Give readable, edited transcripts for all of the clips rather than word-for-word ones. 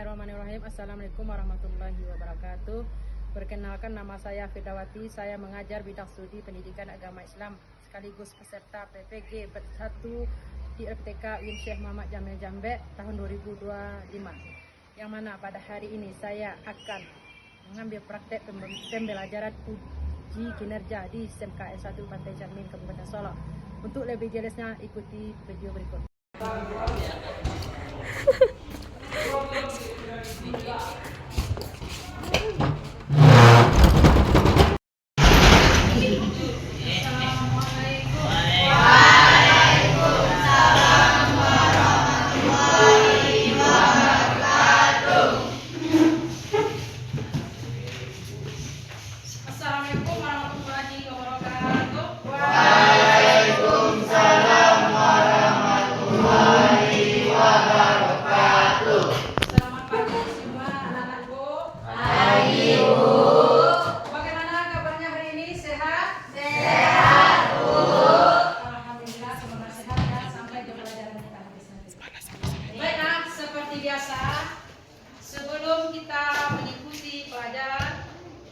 Bismillahirrahmanirrahim. Assalamualaikum warahmatullahi wabarakatuh. Perkenalkan, nama saya Fidawati. Saya mengajar bidang studi pendidikan agama Islam sekaligus peserta PPG 1 di FTK UIN Syekh Muhammad Jamil Jambek tahun 2025. Yang mana pada hari ini saya akan mengambil praktek pembelajaran uji kinerja di SMK S1 Pantai Cermin Kabupaten Solok. Untuk lebih jelasnya ikuti video berikut. Assalamualaikum warahmatullahi wabarakatuh. Waalaikumsalam warahmatullahi wabarakatuh. Selamat pagi semua anak-anakku. Pagi, Bu. Bagaimana kabarnya hari ini? Sehat? Sehat, Bu. Alhamdulillah, semoga sehat ya sampai ke pelajaran kita habis nanti. Baiklah, seperti biasa, sebelum kita mengikuti pelajaran,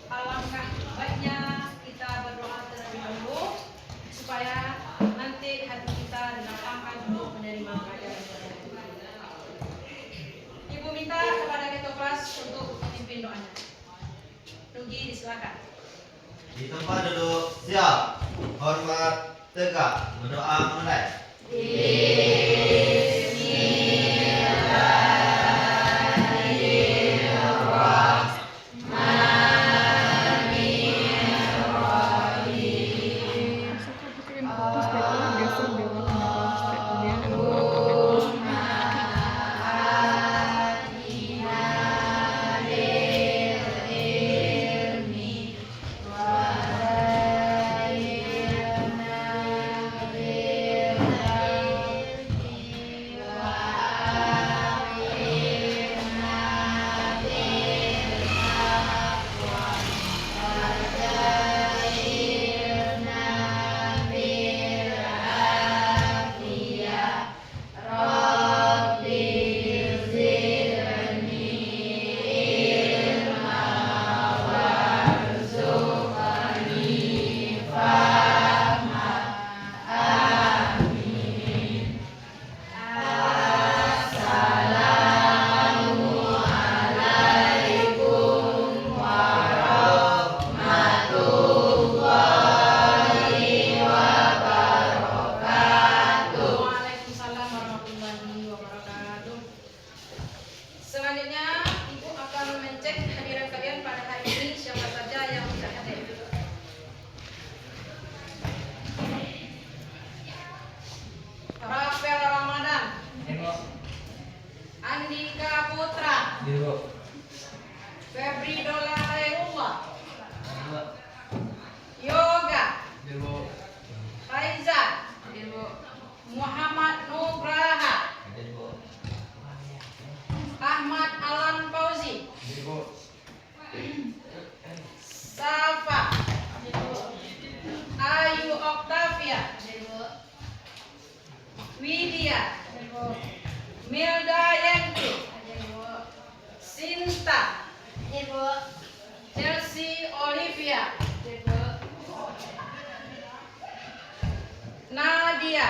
alangkah baiknya kita berdoa terlebih dahulu supaya nanti hati kita dilapangkan untuk menerima pelajaran. Ibu minta kepada ketua kelas untuk memimpin doanya. Tunggi, disilakan. Di tempat duduk, siap. Hormat, tegak. Berdoa mulai. Waalaikumsalam warahmatullahi wabarakatuh. Selanjutnya, Ibu akan mengecek kehadiran kalian pada hari ini, siapa saja yang tidak hadir. Rafael Ramadan, Andika Putra, Febri Dola Hairullah, Yoga, Faizal, Muhammad Nugraha, Ahmad Alan Fauzi, Safa, Ayu Octavia, Widya, Milda Yengki, Sinta, Chelsea Olivia, Nadia,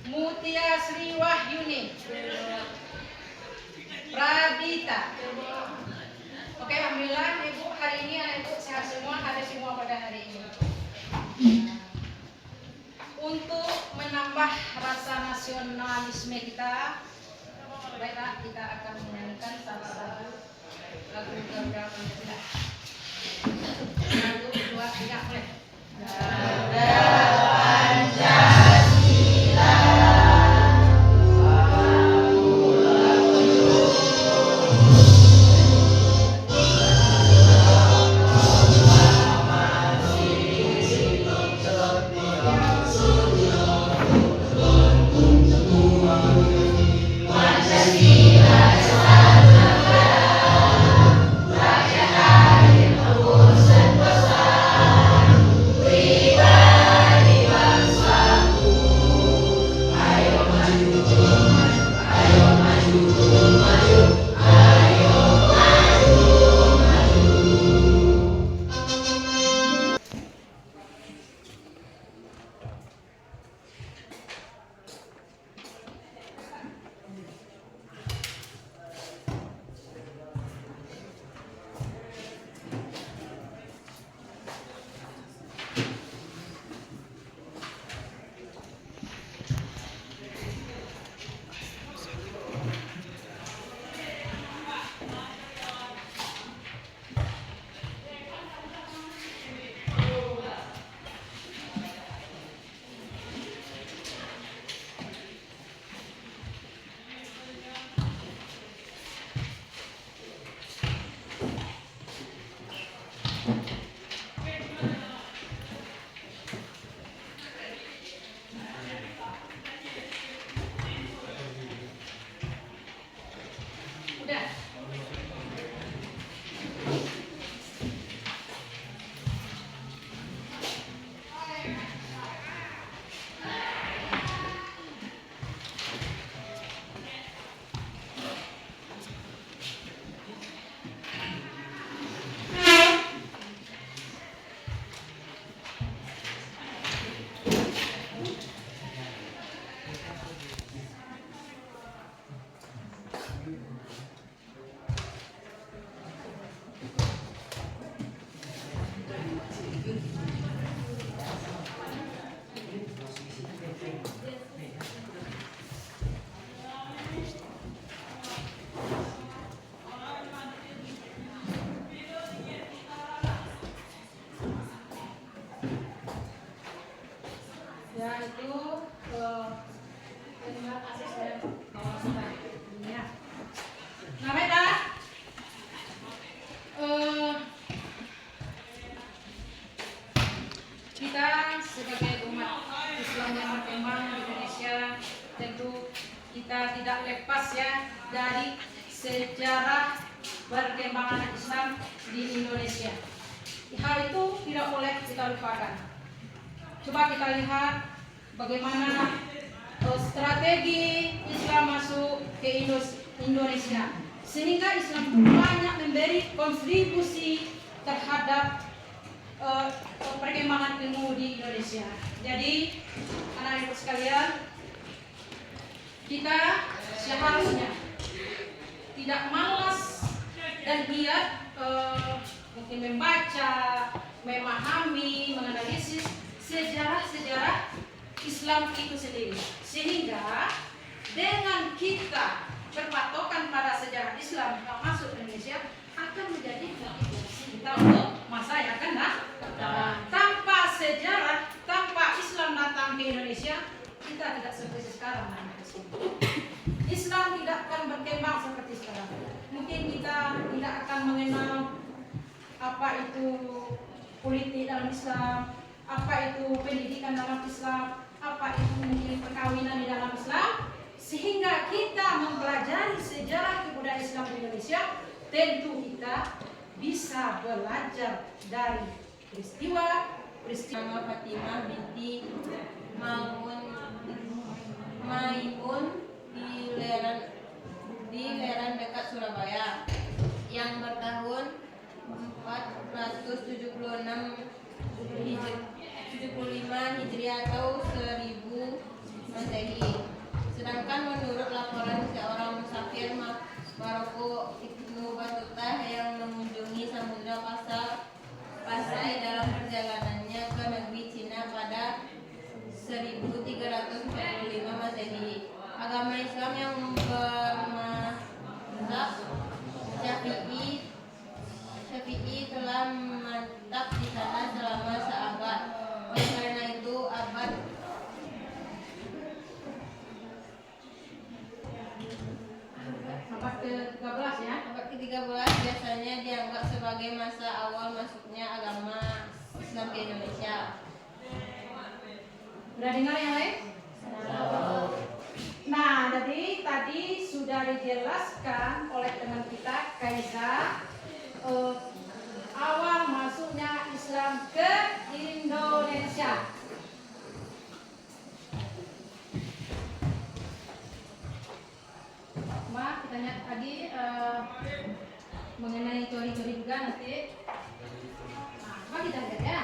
Mutia Sri Wahyuni, Pradita. Oke, alhamdulillah Ibu hari ini anak-ibu sehat semua, hadir semua pada hari ini. Untuk menambah rasa nasionalisme kita, baiklah kita akan menyanyikan salah satu lagu Garuda Pancasila. 1, 2, 3, mulai. Pancasila sejarah perkembangan Islam di Indonesia. Hal itu tidak boleh kita lupakan. Coba kita lihat bagaimana strategi Islam masuk ke Indonesia, sehingga Islam banyak memberi kontribusi terhadap perkembangan ilmu di Indonesia. Jadi anak-anak sekalian, kita seharusnya tidak malas dan giat mungkin membaca, memahami, menganalisis sejarah-sejarah Islam itu sendiri, sehingga dengan kita berpatokan pada sejarah Islam yang masuk ke Indonesia akan menjadi motivasi kita untuk masa yang akan datang. Tanpa sejarah, tanpa Islam datang ke Indonesia, kita tidak seperti sekarang. Islam tidak akan berkembang seperti sekarang. Mungkin kita tidak akan mengenal apa itu politik dalam Islam, apa itu pendidikan dalam Islam, apa itu mungkin perkawinan di dalam Islam, sehingga kita mempelajari sejarah kebudayaan Islam di Indonesia, tentu kita bisa belajar dari peristiwa Nama Fatimah binti Maimun di Leran dekat Surabaya yang bertahun 476 Hijriah atau 1000 Masehi. Sedangkan menurut laporan seorang musafir Maroko Ibnu Battuta yang mengunjungi Samudra Pasai dalam perjalanannya ke negeri Cina pada 1345 Masehi. Agama Islam yang bermazhab Syafi'i telah mantap di sana selama seabad. Oleh karena itu abad ke-13 ya. Abad ke-13 biasanya dianggap sebagai masa awal masuknya agama Islam ke Indonesia. Sudah dengar yang lain? Nah, jadi tadi sudah dijelaskan oleh teman kita Kaisa awal masuknya Islam ke Indonesia. Kita lihat tadi mengenai teori-teori juga nanti. Nah, coba kita lihat ya.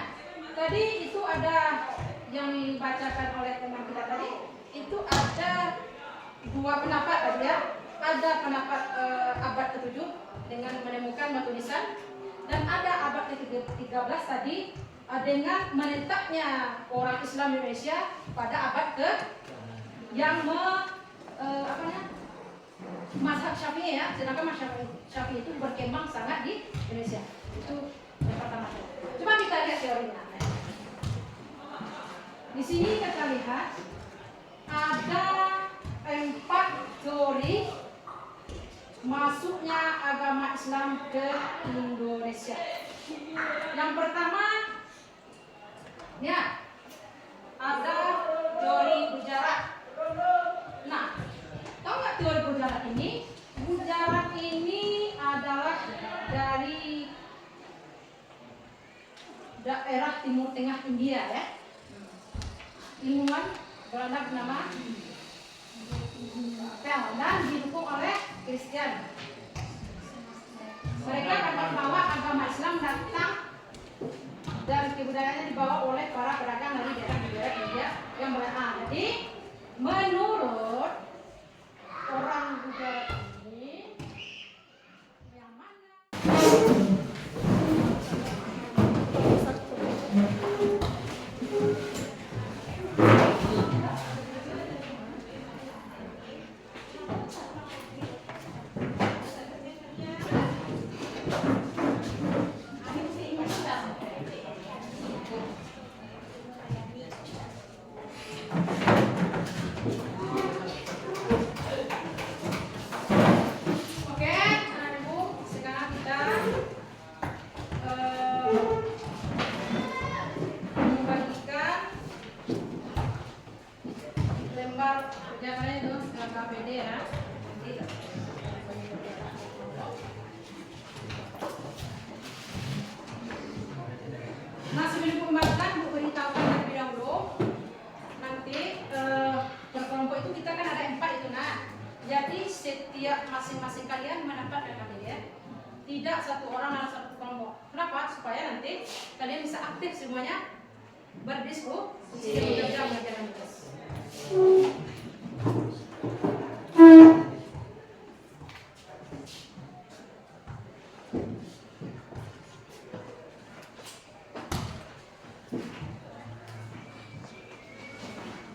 Tadi itu ada yang dibacakan oleh teman kita tadi. Itu ada dua pendapat tadi ya. Ada pendapat abad ke-7 dengan menemukan batu nisan, dan ada abad ke-13 tadi dengan menetapnya orang Islam Indonesia pada abad ke yang mazhab Syafi'i ya, sedangkan mazhab Syafi'i itu berkembang sangat di Indonesia. Itu yang pertama. Coba kita lihat teorinya. Di sini kita lihat ada 4 teori masuknya agama Islam ke Indonesia. Yang pertama, ya, ada teori Gujarat. Nah, tahu nggak teori Gujarat ini? Gujarat ini adalah dari daerah Timur Tengah India ya. Ilmuwan Belanda bernama Pell dan didukung oleh Kristen. Mereka akan membawa agama Islam datang dan kebudayaannya dibawa oleh para pedagang dari daerah India yang berada. Jadi menurut orang Gujarat ini yang mana? sebelum pembahasan, Bu beritahukan terlebih dahulu. Nanti berkelompok itu kita kan ada 4 itu nak. Jadi setiap masing-masing kalian mendapat ya. Tidak satu orang dalam satu kelompok. Kenapa? Supaya nanti kalian bisa aktif semuanya berdiskusi dan bekerja mengerjakan tugas.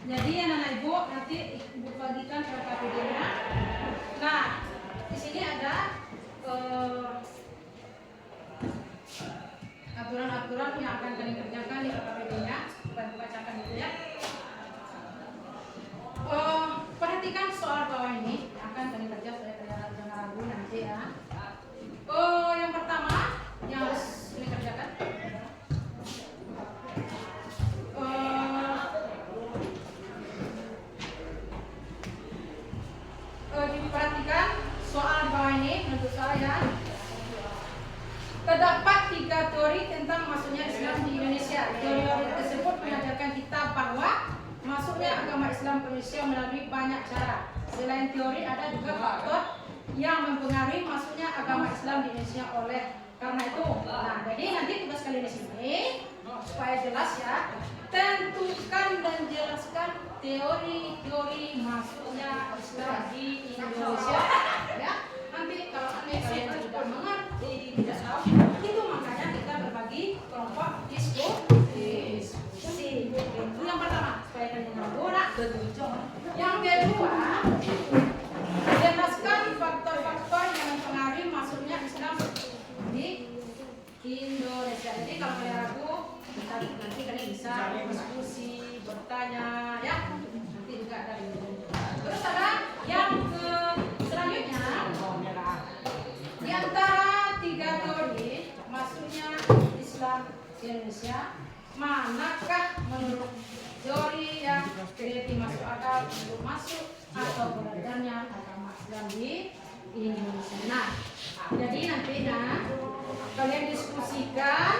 Jadi anak-anak ibu nanti ibu bagikan KKPD-nya. Nah, di sini ada aturan-aturan yang akan kalian kerjakan di KKPD-nya. Supaya bacakan itu ya. Perhatikan soal bawah ini yang akan kalian kerja supaya kalian jangan ragu nanti ya. Yang pertama yang harus kalian kerjakan. Diperhatikan soal bawah ini menurut saya terdapat 3 teori tentang masuknya Islam di Indonesia. Teori tersebut mengajarkan kita bahwa masuknya agama Islam ke Indonesia melalui banyak cara. Selain teori ada juga faktor yang mempengaruhi masuknya agama Islam di Indonesia oleh karena itu. Nah, jadi nanti tugas kalian di sini supaya jelas ya, tentukan dan jelaskan teori-teori masuknya Islam di Indonesia. Ya, nanti kalau kalian tidak mengerti, tidak tahu, itu makanya kita berbagi kelompok diskusi. Itu yang pertama, supaya kalian tahu. Yang kedua, jelaskan faktor-faktor yang mempengaruhi masuknya Islam di Indonesia. Jadi kalau kalian ragu, nanti kalian bisa diskusi, bertanya, ya. Nanti juga ada ini. Terus ada yang selanjutnya, di antara 3 teori masuknya Islam di Indonesia, manakah menurut teori yang lebih masuk akal untuk masuk atau belajarnya agama Islam di Indonesia? Nah, jadi nanti kalian diskusikan.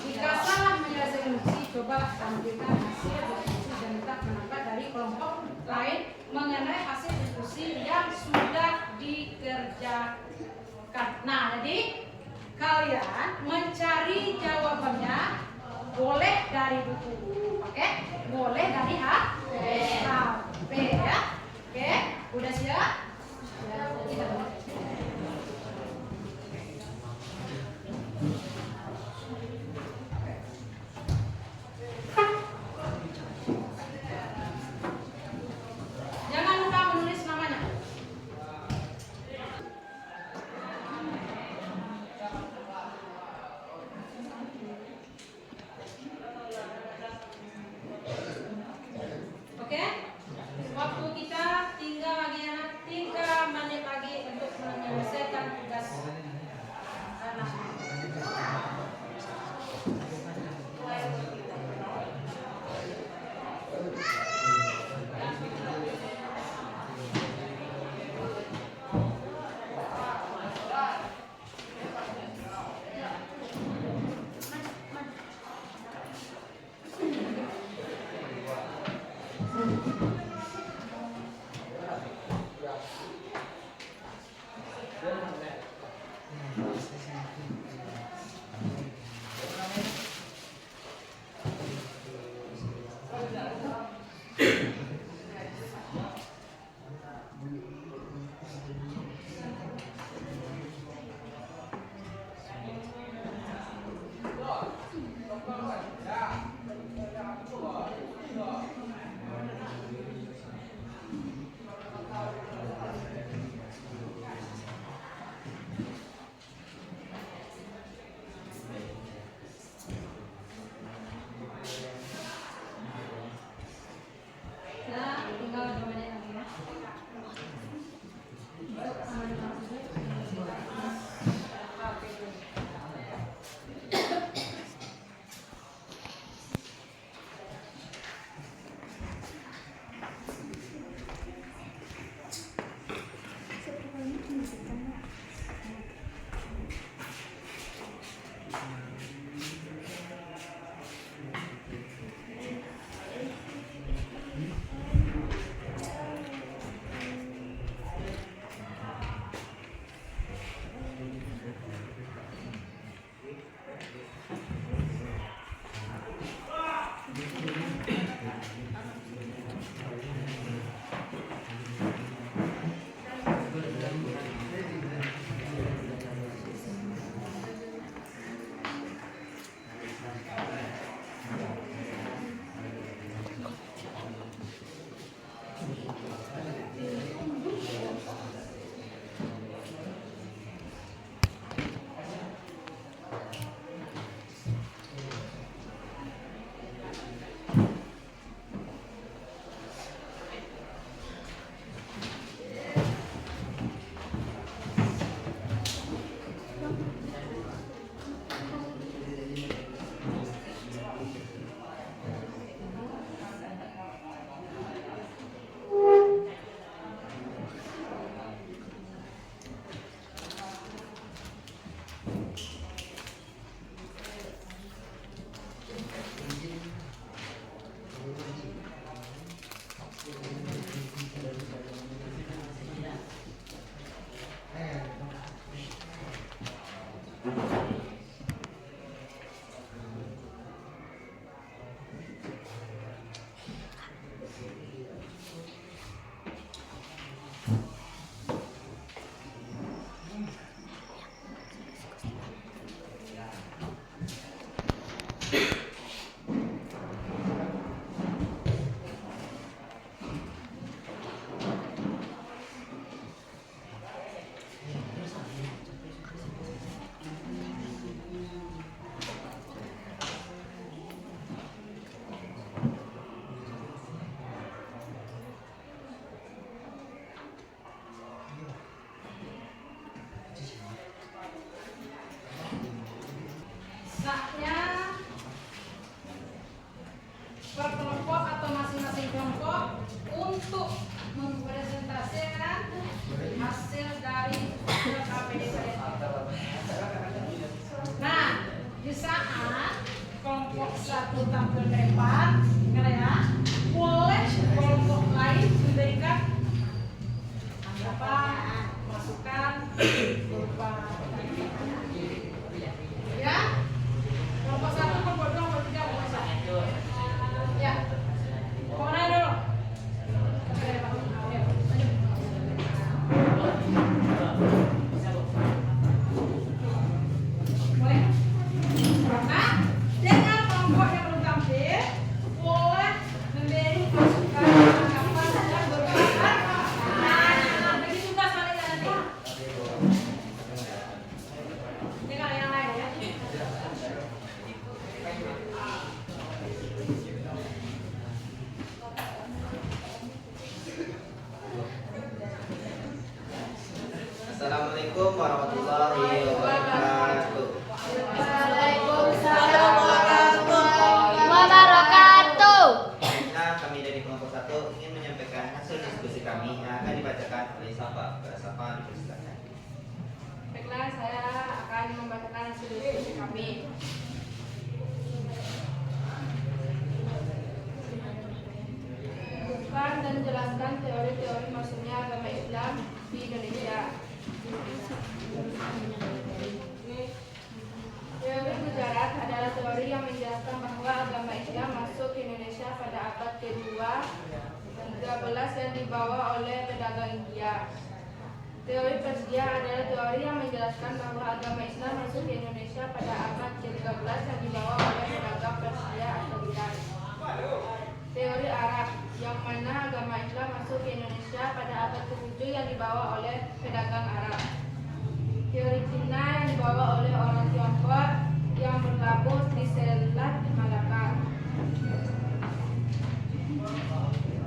Jika salah menyelesaikan diskusi, coba tampilkan hasil diskusi dan minta pendapat dari kelompok lain mengenai hasil diskusi yang sudah dikerjakan. Nah, jadi kalian mencari jawabannya boleh dari buku, oke? Boleh dari HP ya, oke? Udah siap? Ya, kita mulai. Jangan lupa menulis namanya. Oke? Waktu kita tinggal lagi 3 menit lagi untuk Saatnya per kelompok atau masing-masing kelompok untuk mempresentasikan hasil dari KPD kalian. Nah, di saat kelompok satu tampil ke depan, ya, boleh kelompok lain memberikan tanggapan, masukan, berupa ya. Kelompok satu, kelompok dua, kelompok tiga, kelompok satu. Ya. Kemana dulu? Oke, Pak. Ayo, lanjut. Boleh? Nah, dengan kelompok yang belum tampil, boleh memberi masukan, tanggapan, dan berbahasa. Nah, begitu juga sebaliknya nanti. Dengan yang lain ya. Assalamualaikum warahmatullahi wabarakatuh. Waalaikumsalam warahmatullahi wabarakatuh. Baiklah, kami dari kelompok 1 ingin menyampaikan hasil diskusi kami yang akan dibacakan oleh Safa. Kepada Safa dipersilakan. Baiklah, saya akan membacakan hasil diskusi kami. Bukan dan jelaskan teori-teori masuknya agama Islam di Indonesia. Teori Gujarat adalah teori yang menjelaskan bahwa agama Islam masuk ke Indonesia pada abad ke-2 dan 13 yang dibawa oleh pedagang India. Teori Persia adalah teori yang menjelaskan bahwa agama Islam masuk ke Indonesia pada abad ke-13 yang dibawa oleh pedagang Persia atau Iran. Teori Arab, yang mana agama Islam masuk ke Indonesia pada abad ke-7 yang dibawa oleh pedagang Arab. Teori Cina yang dibawa oleh orang Tiongkok yang berlabuh di Selat Malaka.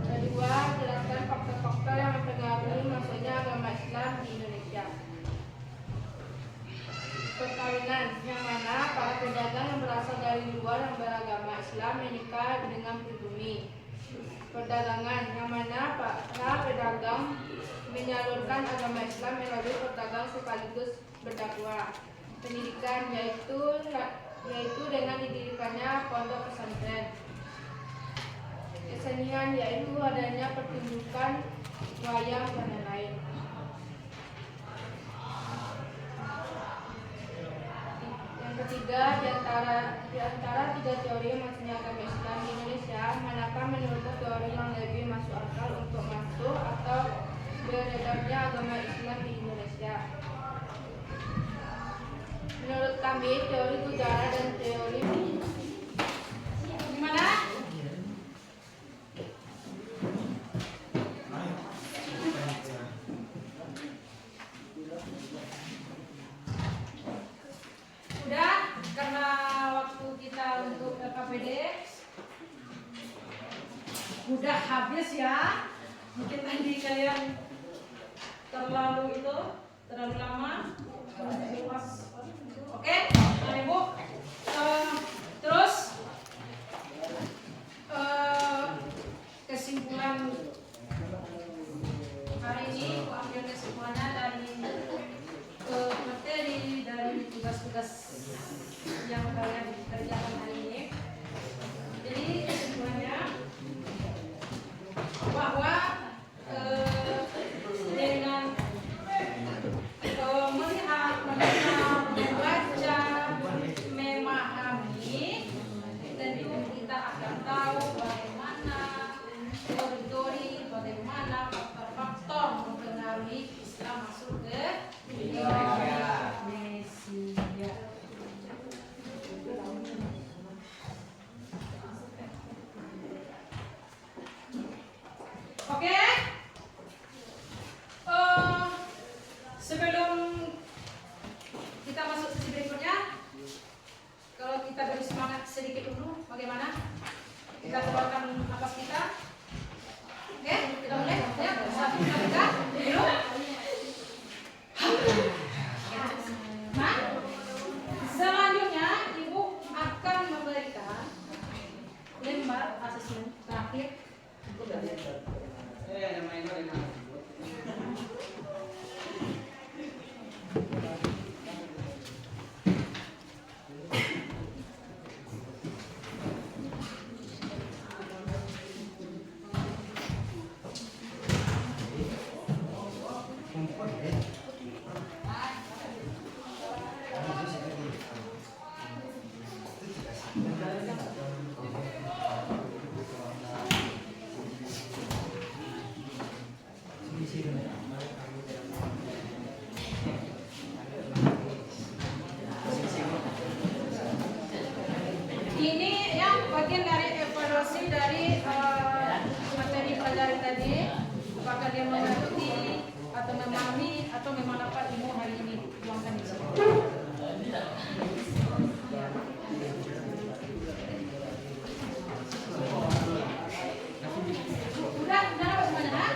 Kedua, jelaskan faktor-faktor yang mempengaruhi masuknya agama Islam di Indonesia. Perkawinan, yang mana para pedagang yang berasal dari luar yang beragama Islam menikah dengan pribumi. Perdagangan, yang mana para pedagang menyalurkan agama Islam melalui perdagang sekaligus berdakwah. Pendidikan, yaitu dengan didirikannya pondok pesantren. Kesenian, yaitu adanya pertunjukan wayang dan lain-lain. Yang ketiga, di antara tiga teori masuknya agama Islam di Indonesia, manakah menurut teori yang lebih masuk akal untuk masuk atau beredarnya agama Islam di Indonesia? Menurut kami, teori Gujarat dan teori gimana? Udah, karena waktu kita untuk KPD udah habis ya. Mungkin tadi kalian terlalu lama. Oke, Ibu. Terus kesimpulan hari ini, aku ambil kesimpulannya dari materi dari tugas-tugas yang kalian kerjakan hari ini. Jadi kesimpulannya bahwa dengan melihat membaca kita masuk sesi berikutnya. Kalau kita beri semangat sedikit dulu, bagaimana? Kita keluarkan napas kita. Oke, kita mulai. Ya, 1, 2, 3. Hidup. Nah, selanjutnya Ibu akan memberikan lembar asesmen terakhir. Ini yang bagian dari evaluasi dari materi pelajaran tadi. Apakah dia mengerti atau memahami atau memang dapat ilmu hari ini? Tuangkan di sini. Udah dapat semuanya, nak?